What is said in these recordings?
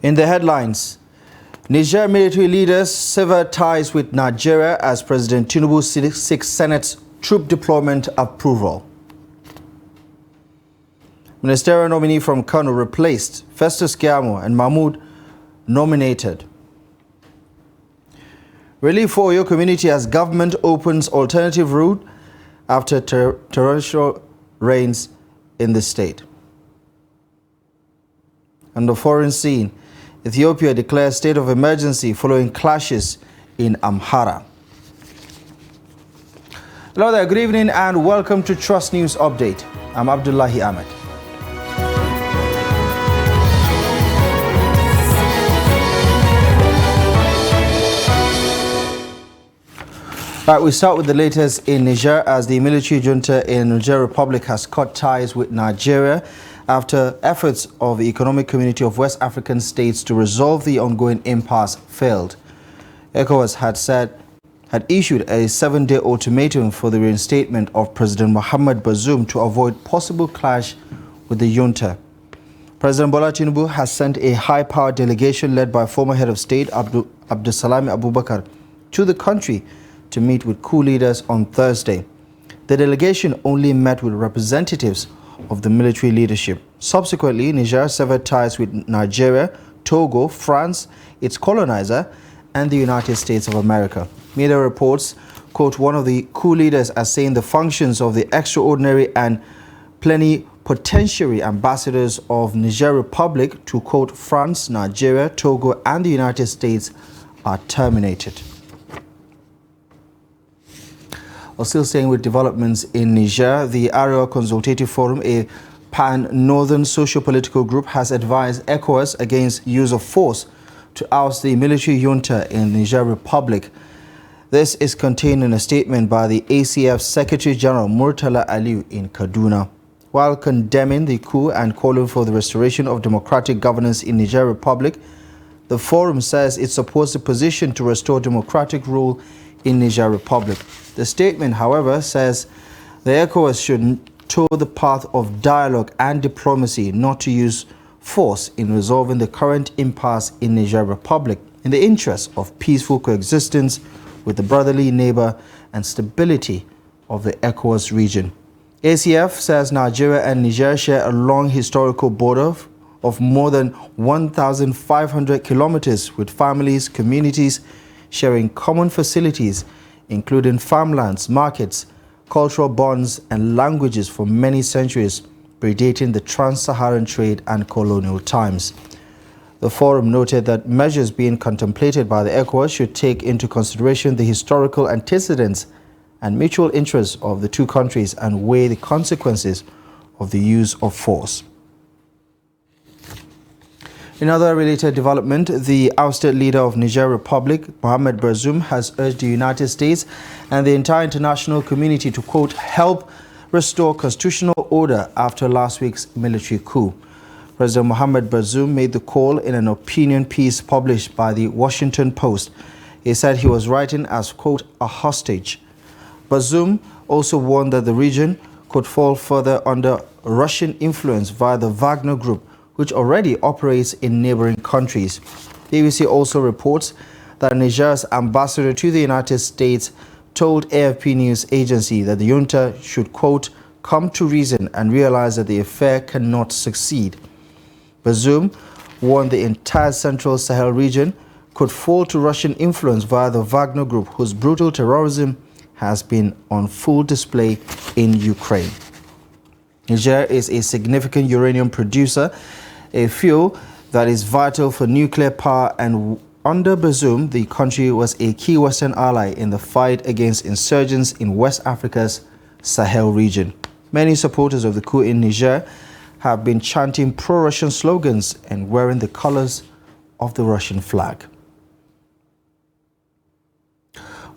In the headlines, Niger military leaders sever ties with Nigeria as President Tinubu seeks Senate's troop deployment approval. Ministerial nominee from Kano replaced Festus Keyamo and Mahmoud nominated. Relief for Oyo community as government opens alternative route after torrential rains in the state. On the foreign scene, Ethiopia declares state of emergency following clashes in Amhara. Hello there, good evening and welcome to Trust News Update. I'm Abdullahi Ahmed. Right, we start with the latest in Niger as the military junta in Niger Republic has cut ties with Nigeria after efforts of the Economic Community of West African States to resolve the ongoing impasse failed. ECOWAS had issued a 7-day ultimatum for the reinstatement of President Mohamed Bazoum to avoid possible clash with the junta. President Bola Tinubu has sent a high-powered delegation led by former head of state Abdulsalami Abubakar to the country to meet with coup leaders on Thursday. The delegation only met with representatives of the military leadership. Subsequently, Niger severed ties with Nigeria, Togo, France, its colonizer, and the United States of America. Media reports quote one of the coup leaders as saying the functions of the extraordinary and plenipotentiary ambassadors of Niger Republic to quote France, Nigeria, Togo, and the United States are terminated. Still staying with developments in Niger, the Arewa Consultative Forum, a pan-northern socio-political group, has advised ECOWAS against use of force to oust the military junta in Niger Republic. This is contained in a statement by the ACF Secretary General Murtala Aliyu in Kaduna. While condemning the coup and calling for the restoration of democratic governance in Niger Republic, the forum says it supports the position to restore democratic rule in Niger Republic. The statement, however, says the ECOWAS should tow the path of dialogue and diplomacy, not to use force in resolving the current impasse in Niger Republic in the interest of peaceful coexistence with the brotherly neighbor and stability of the ECOWAS region. ACF says Nigeria and Niger share a long historical border of more than 1,500 kilometers with families, communities, sharing common facilities, including farmlands, markets, cultural bonds, and languages for many centuries, predating the trans-Saharan trade and colonial times. The forum noted that measures being contemplated by the ECOWAS should take into consideration the historical antecedents and mutual interests of the two countries and weigh the consequences of the use of force. In other related development, the ousted leader of Niger Republic, Mohamed Bazoum, has urged the United States and the entire international community to, quote, help restore constitutional order after last week's military coup. President Mohamed Bazoum made the call in an opinion piece published by the Washington Post. He said he was writing as, quote, a hostage. Bazoum also warned that the region could fall further under Russian influence via the Wagner Group, which already operates in neighboring countries. The BBC also reports that Niger's ambassador to the United States told AFP News Agency that the junta should, quote, come to reason and realize that the affair cannot succeed. Bazoum warned the entire Central Sahel region could fall to Russian influence via the Wagner Group, whose brutal terrorism has been on full display in Ukraine. Niger is a significant uranium producer, a fuel that is vital for nuclear power, and under Bazoum, the country was a key Western ally in the fight against insurgents in West Africa's Sahel region. Many supporters of the coup in Niger have been chanting pro-Russian slogans and wearing the colors of the Russian flag.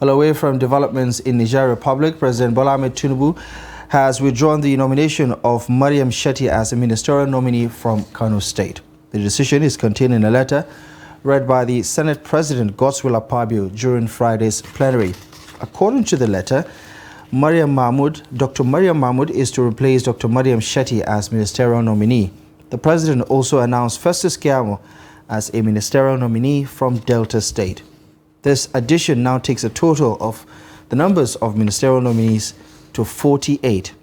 Well, away from developments in Niger Republic, President Bola Ahmed Tinubu has withdrawn the nomination of Mariam Shetty as a ministerial nominee from Kano State. The decision is contained in a letter read by the Senate President Godswill Akpabio during Friday's plenary. According to the letter, Dr. Mariam Mahmoud is to replace Dr. Mariam Shetty as ministerial nominee. The president also announced Festus Keyamo as a ministerial nominee from Delta State. This addition now takes a total of the numbers of ministerial nominees to 48.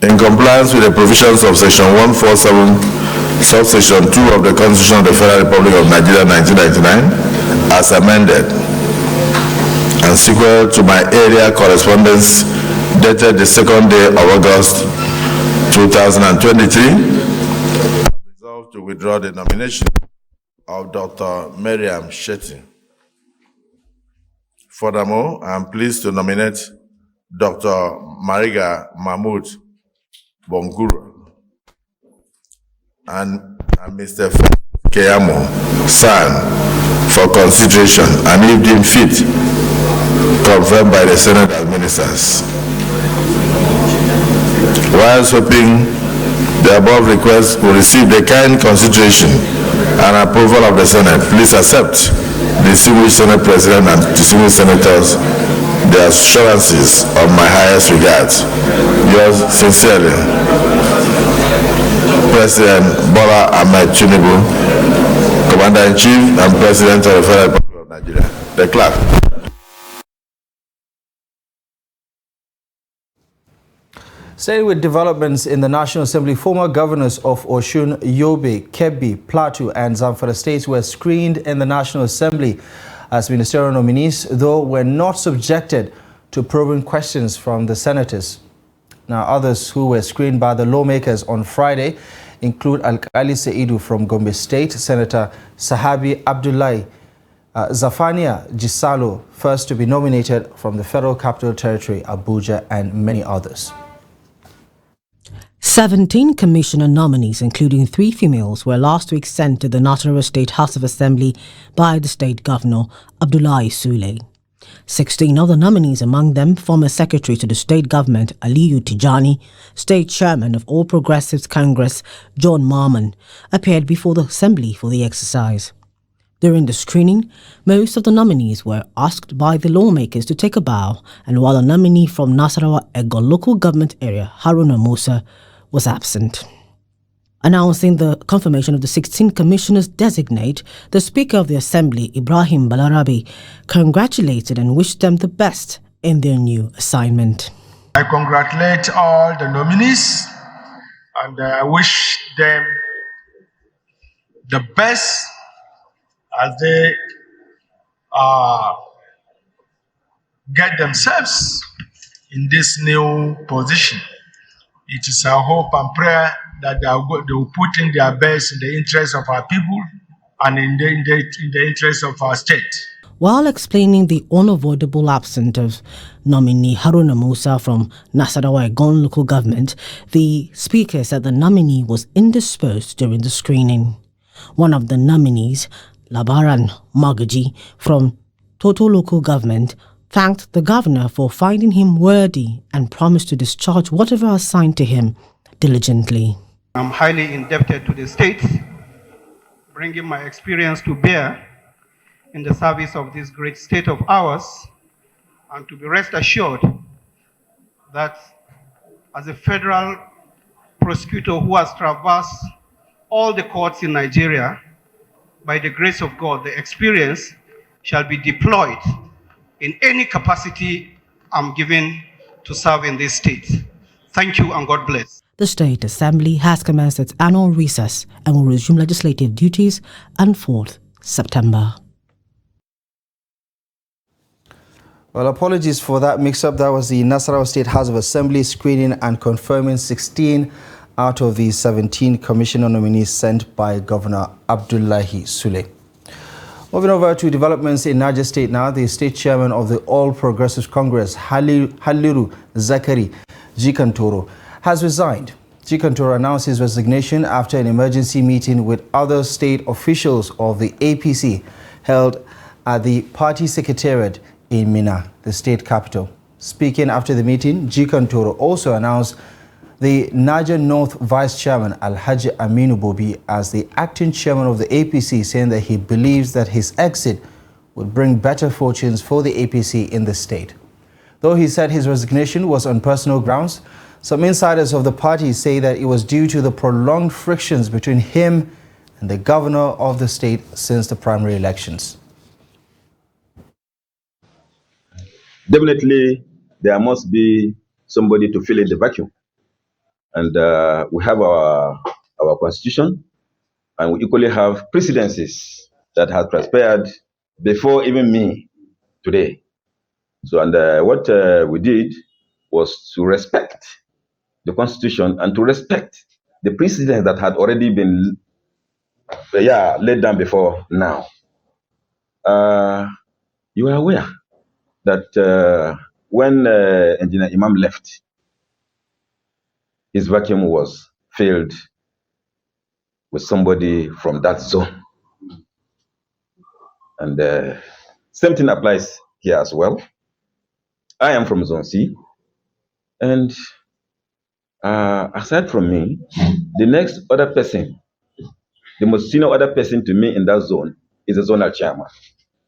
In compliance with the provisions of Section 147, subsection 2 of the Constitution of the Federal Republic of Nigeria 1999, as amended, and sequel to my area correspondence dated the 2nd day of August 2023, I resolved to withdraw the nomination of Dr. Miriam Shetty. Furthermore, I am pleased to nominate Dr. Mariga Mahmood Bongura and Mr. Keyamo San for consideration, and if deemed fit, confirmed by the Senate administrators. Whilst hoping the above requests will receive the kind consideration and approval of the Senate, please accept the distinguished Senate President and distinguished Senators the assurances of my highest regards. Yours sincerely, President Bola Ahmed Tinubu, Commander-in-Chief and President of the Federal Republic of Nigeria. The clerk. Staying with developments in the National Assembly, former governors of Osun, Yobe, Kebbi, Plateau and Zamfara states were screened in the National Assembly as ministerial nominees, though were not subjected to probing questions from the senators. Now, others who were screened by the lawmakers on Friday include Alkali Seidu from Gombe State, Senator Sahabi Abdullahi, Zafania Gisalo, first to be nominated from the Federal Capital Territory, Abuja, and many others. 17 commissioner nominees, including 3 females, were last week sent to the Nasarawa State House of Assembly by the state governor, Abdullahi Sule. 16 other nominees, among them former secretary to the state government, Aliyu Tijani, state chairman of All Progressives Congress, John Marman, appeared before the assembly for the exercise. During the screening, most of the nominees were asked by the lawmakers to take a bow, and while a nominee from Nasarawa Ego local government area, Haruna Musa, was absent. Announcing the confirmation of the 16 commissioners designate, the Speaker of the Assembly, Ibrahim Balarabe, congratulated and wished them the best in their new assignment. I congratulate all the nominees and I wish them the best as they get themselves in this new position. It is our hope and prayer that they will put in their best in the interest of our people and in the interest of our state. While explaining the unavoidable absence of nominee Haruna Musa from Nasarawa Egon local government, the Speaker said the nominee was indisposed during the screening. One of the nominees, Labaran Magaji from Toto local government, thanked the governor for finding him worthy and promised to discharge whatever assigned to him diligently. I'm highly indebted to the state, bringing my experience to bear in the service of this great state of ours, and to be rest assured that as a federal prosecutor who has traversed all the courts in Nigeria, by the grace of God, the experience shall be deployed in any capacity I'm given to serve in this state. Thank you and God bless. The State Assembly has commenced its annual recess and will resume legislative duties on 4th September. Well, apologies for that mix-up. That was the Nasarawa State House of Assembly screening and confirming 16 out of the 17 commissioner nominees sent by Governor Abdullahi Sule. Moving over to developments in Niger State now, the state chairman of the All Progressives Congress, Haliru Zakari Jikantoro, has resigned. Jikantoro announced his resignation after an emergency meeting with other state officials of the APC held at the party secretariat in Minna, the state capital. Speaking after the meeting, Jikantoro also announced the Niger North Vice Chairman Alhaji Aminu Bobi as the acting chairman of the APC, saying that he believes that his exit would bring better fortunes for the APC in the state. Though he said his resignation was on personal grounds, Some insiders of the party say that it was due to the prolonged frictions between him and the governor of the state since the primary elections. Definitely, there must be somebody to fill in the vacuum. And we have our constitution, and we equally have precedences that have transpired before even me today. So, and what we did was to respect the constitution and to respect the precedent that had already been laid down before now. You are aware that when Engineer Imam left, his vacuum was filled with somebody from that zone. And same thing applies here as well. I am from Zone C, and aside from me, the next other person, the most senior other person to me in that zone is a zonal chairman.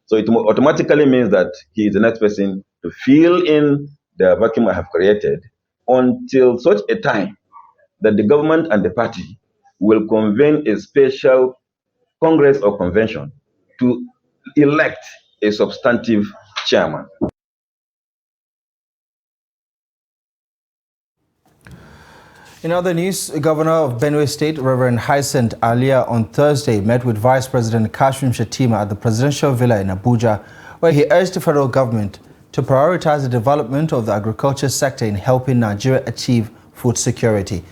So it automatically means that he is the next person to fill in the vacuum I have created until such a time that the government and the party will convene a special congress or convention to elect a substantive chairman. In other news, Governor of Benue State, Reverend Hyacinth Alia, on Thursday met with Vice President Kashim Shettima at the Presidential Villa in Abuja, where he urged the federal government to prioritize the development of the agriculture sector in helping Nigeria achieve food security.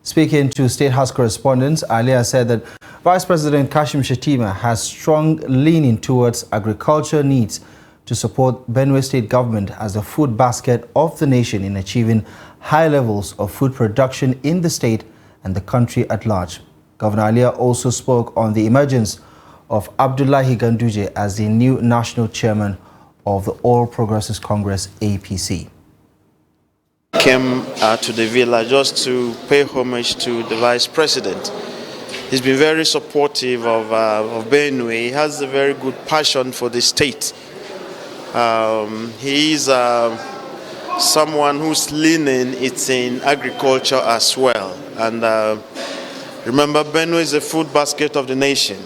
Speaking to State House correspondents, Alia said that Vice President Kashim Shettima has strong leaning towards agriculture needs to support Benue State government as the food basket of the nation in achieving high levels of food production in the state and the country at large. Governor Alia also spoke on the emergence of Abdullahi Ganduje as the new national chairman of the All Progressives Congress, APC. Came to the villa just to pay homage to the vice president. He's been very supportive of Benue. He has a very good passion for the state. He's someone who's leaning it's in agriculture as well. And remember, Benue is the food basket of the nation.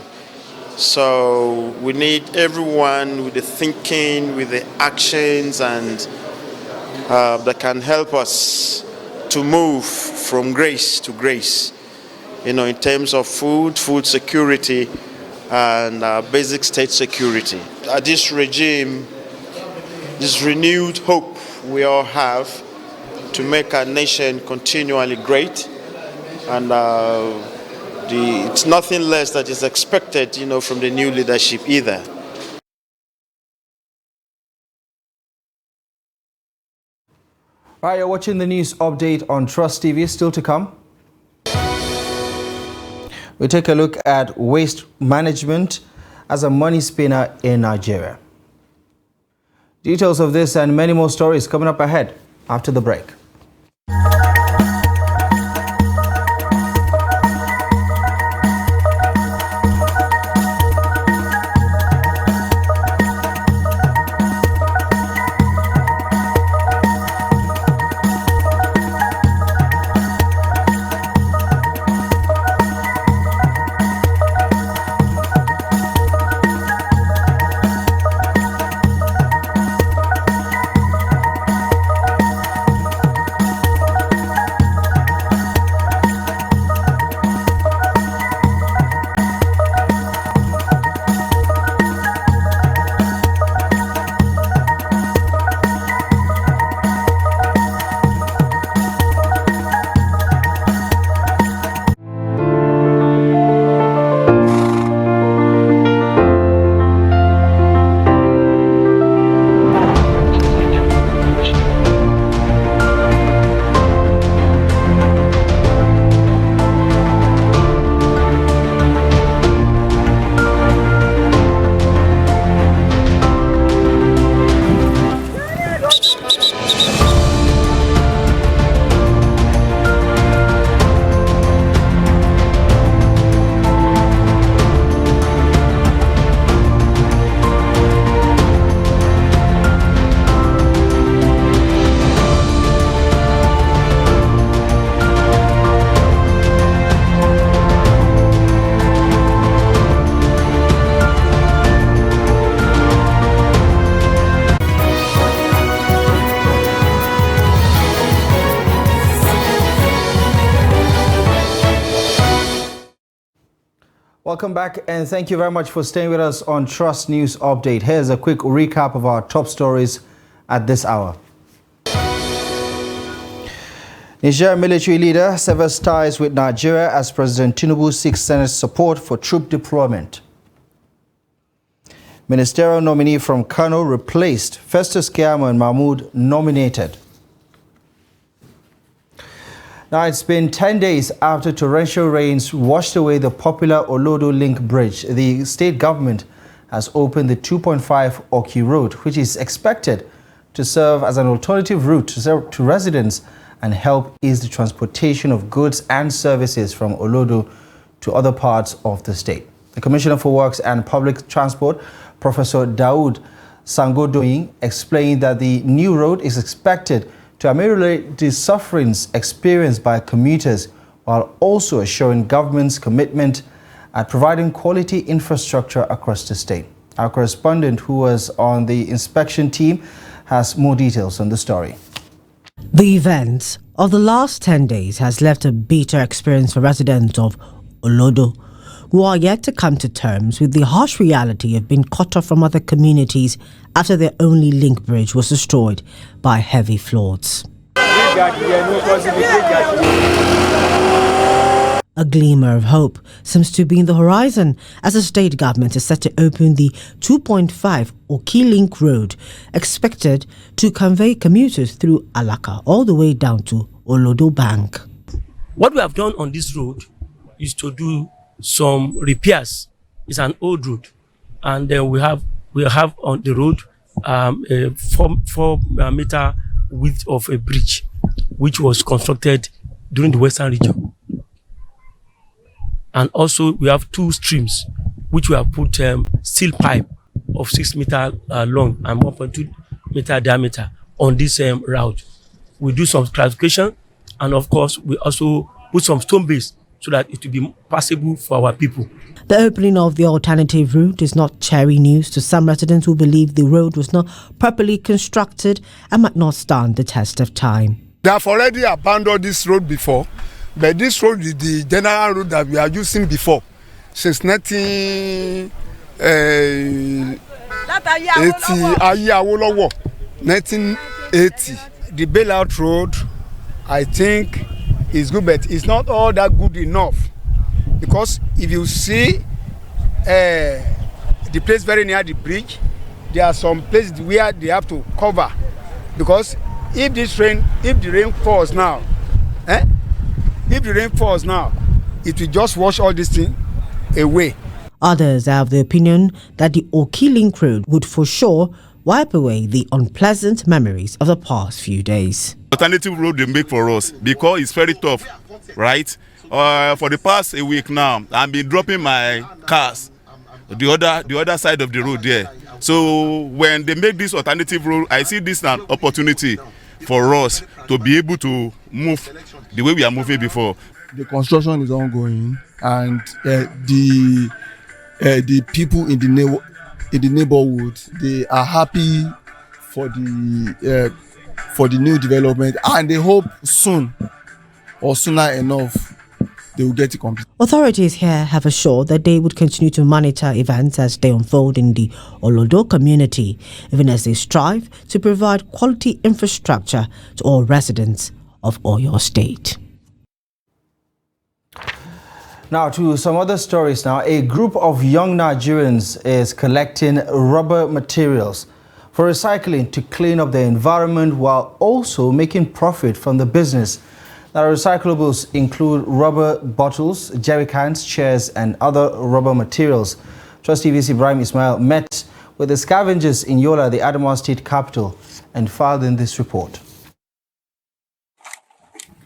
So we need everyone with the thinking, with the actions, and that can help us to move from grace to grace, in terms of food security, and basic state security. This regime, this renewed hope we all have to make our nation continually great, and it's nothing less that is expected, from the new leadership either. Right, you're watching the news update on Trust TV. Still to come, we take a look at waste management as a money spinner in Nigeria. Details of this and many more stories coming up ahead after the break. Welcome back, and thank you very much for staying with us on Trust News Update. Here's a quick recap of our top stories at this hour. Niger military leader severs ties with Nigeria as President Tinubu seeks Senate support for troop deployment. Ministerial nominee from Kano replaced Festus Keyamo and Mahmoud nominated. Now, it's been 10 days after torrential rains washed away the popular Olodo Link Bridge. The state government has opened the 2.5 Oki Road, which is expected to serve as an alternative route to residents and help ease the transportation of goods and services from Olodo to other parts of the state. The Commissioner for Works and Public Transport, Professor Daoud Sangodoyin, explained that the new road is expected to ameliorate the sufferings experienced by commuters while also assuring government's commitment at providing quality infrastructure across the state. Our correspondent, who was on the inspection team, has more details on the story. The events of the last 10 days has left a bitter experience for residents of Olodo, who are yet to come to terms with the harsh reality of being cut off from other communities after their only link bridge was destroyed by heavy floods. A glimmer of hope seems to be in the horizon as the state government is set to open the 2.5 Oki Link Road, expected to convey commuters through Alaka all the way down to Olodo Bank. What we have done on this road is to do some repairs. It's an old road, and we have on the road a 4 meter width of a bridge, which was constructed during the Western region. And also we have 2 streams, which we have put steel pipe of 6 meter long and 1.2 meter diameter on this route. We do some clarification, and of course we also put some stone base so that it will be passable for our people. The opening of the alternative route is not cherry news to some residents who believe the road was not properly constructed and might not stand the test of time. They have already abandoned this road before, but this road is the general road that we are using before since 1980. The bailout road, I think, is good, but it's not all that good enough, because if you see the place very near the bridge, there are some places where they have to cover, because if the rain falls now, it will just wash all this thing away. Others have the opinion that the Oki Link Road would for sure wipe away the unpleasant memories of the past few days. Alternative road they make for us because it's very tough, right? For the past a week now, I've been dropping my cars the other side of the road there. So when they make this alternative road, I see this as an opportunity for us to be able to move the way we are moving before. The construction is ongoing, and the people in the neighborhood, they are happy for the new development, and they hope soon or sooner enough they will get it complete. Authorities here have assured that they would continue to monitor events as they unfold in the Olodo community, even as they strive to provide quality infrastructure to all residents of Oyo State. Now to some other stories now. A group of young Nigerians is collecting rubber materials for recycling to clean up the environment while also making profit from the business. Now, recyclables include rubber bottles, jerry cans, chairs and other rubber materials. Trust TV's Ibrahim Ismail met with the scavengers in Yola, the Adamawa state capital, and filed in this report.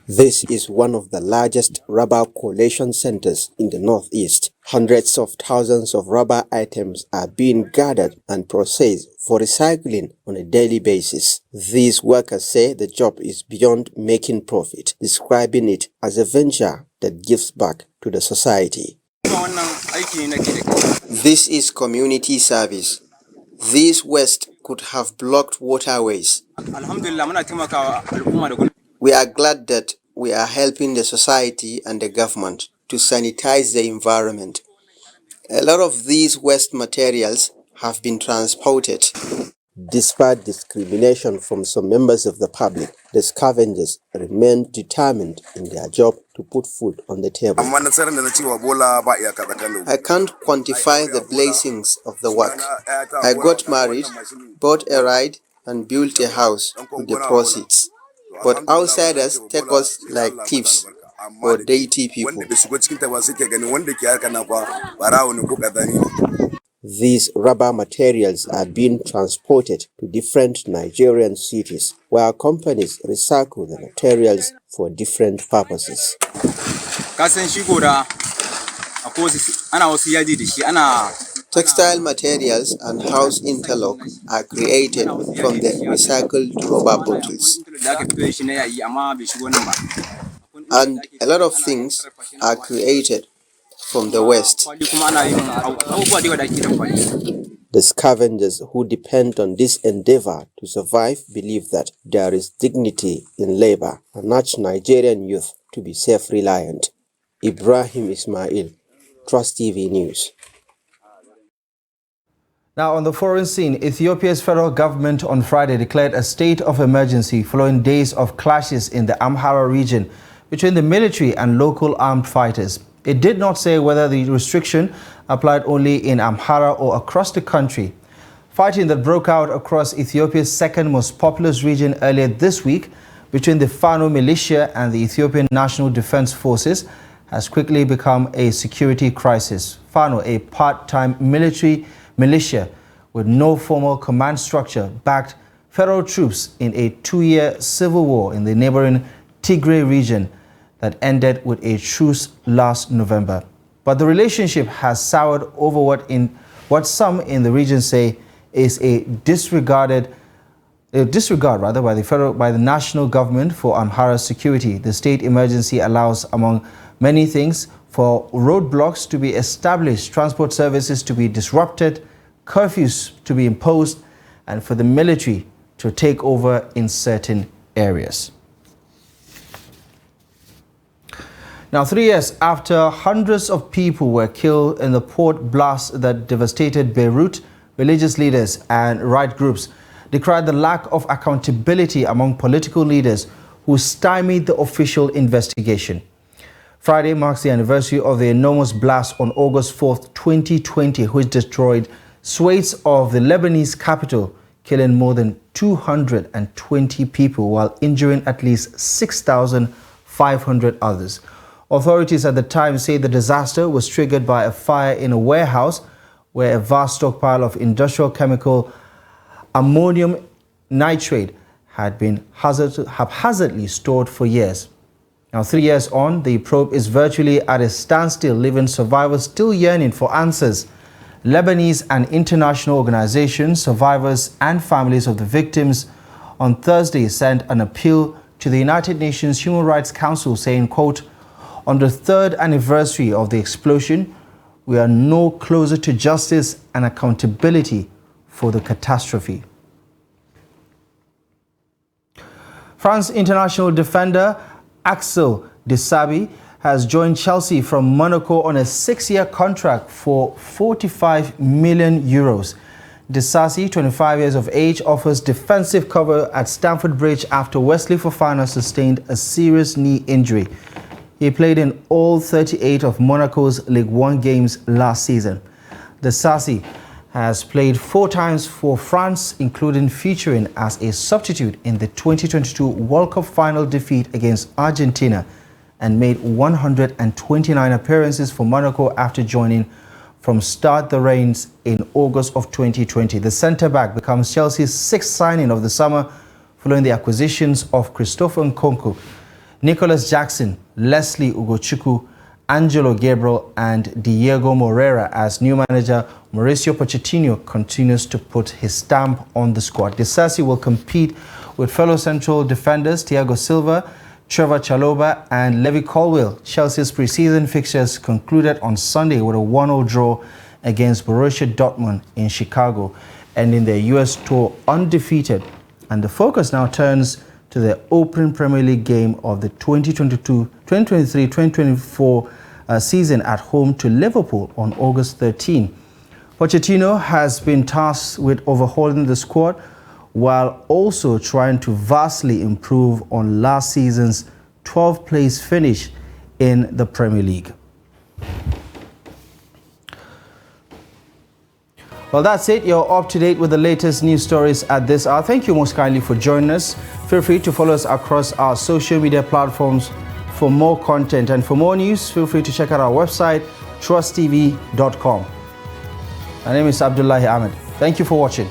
This is one of the largest rubber collation centers in the Northeast. Hundreds of thousands of rubber items are being gathered and processed for recycling on a daily basis. These workers say the job is beyond making profit, describing it as a venture that gives back to the society. This is community service. This waste could have blocked waterways. We are glad that we are helping the society and the government to sanitize the environment. A lot of these waste materials have been transported. Despite discrimination from some members of the public, the scavengers remain determined in their job to put food on the table. I can't quantify the blessings of the work. I got married, bought a ride, and built a house with the proceeds. But outsiders take us like thieves or dirty people. These rubber materials are being transported to different Nigerian cities where companies recycle the materials for different purposes. Textile materials and house interlock are created from the recycled rubber bottles. And a lot of things are created from the waste. The scavengers who depend on this endeavor to survive believe that there is dignity in labor and urge Nigerian youth to be self-reliant. Ibrahim Ismail, Trust TV News. Now, on the foreign scene, Ethiopia's federal government on Friday declared a state of emergency following days of clashes in the Amhara region between the military and local armed fighters. It did not say whether the restriction applied only in Amhara or across the country. Fighting that broke out across Ethiopia's second most populous region earlier this week between the Fano militia and the Ethiopian National Defense Forces has quickly become a security crisis. Fano, a part-time military militia with no formal command structure, backed federal troops in a 2-year civil war in the neighboring Tigray region that ended with a truce last November. But the relationship has soured over what some in the region say is a disregard by the national government for Amhara's security. The state emergency allows, among many things, for roadblocks to be established, transport services to be disrupted, curfews to be imposed, and for the military to take over in certain areas. Now, 3 years after hundreds of people were killed in the port blast that devastated Beirut, religious leaders and right groups decried the lack of accountability among political leaders who stymied the official investigation. Friday marks the anniversary of the enormous blast on August 4th, 2020, which destroyed swathes of the Lebanese capital, killing more than 220 people while injuring at least 6,500 others. Authorities at the time say the disaster was triggered by a fire in a warehouse where a vast stockpile of industrial chemical ammonium nitrate had been haphazardly stored for years. Now, 3 years on, the probe is virtually at a standstill, leaving survivors still yearning for answers. Lebanese and international organizations, survivors and families of the victims on Thursday sent an appeal to the United Nations Human Rights Council saying, quote, "On the 3rd anniversary of the explosion, we are no closer to justice and accountability for the catastrophe." France international defender Axel Desabi has joined Chelsea from Monaco on a 6-year contract for €45 million. Desabi, 25 years of age, offers defensive cover at Stamford Bridge after Wesley Fofana sustained a serious knee injury. He played in all 38 of Monaco's Ligue 1 games last season. Desabi has played 4 times for France, including featuring as a substitute in the 2022 World Cup final defeat against Argentina, and made 129 appearances for Monaco after joining from start the reigns in August of 2020. The centre-back becomes Chelsea's 6th signing of the summer following the acquisitions of Christopher Nkunku, Nicholas Jackson, Leslie Ugochukwu, Angelo Gabriel and Diego Moreira, as new manager Mauricio Pochettino continues to put his stamp on the squad. Desabi will compete with fellow central defenders Thiago Silva, Trevor Chalobah and Levi Colwill. Chelsea's preseason fixtures concluded on Sunday with a 1-0 draw against Borussia Dortmund in Chicago, ending their US tour undefeated. And the focus now turns to the opening Premier League game of the 2023-2024 season at home to Liverpool on August 13. Pochettino has been tasked with overhauling the squad while also trying to vastly improve on last season's 12th place finish in the Premier League. Well, that's it. You're up to date with the latest news stories at this hour. Thank you most kindly for joining us. Feel free to follow us across our social media platforms for more content. And for more news, feel free to check out our website, trusttv.com. My name is Abdullahi Ahmed. Thank you for watching.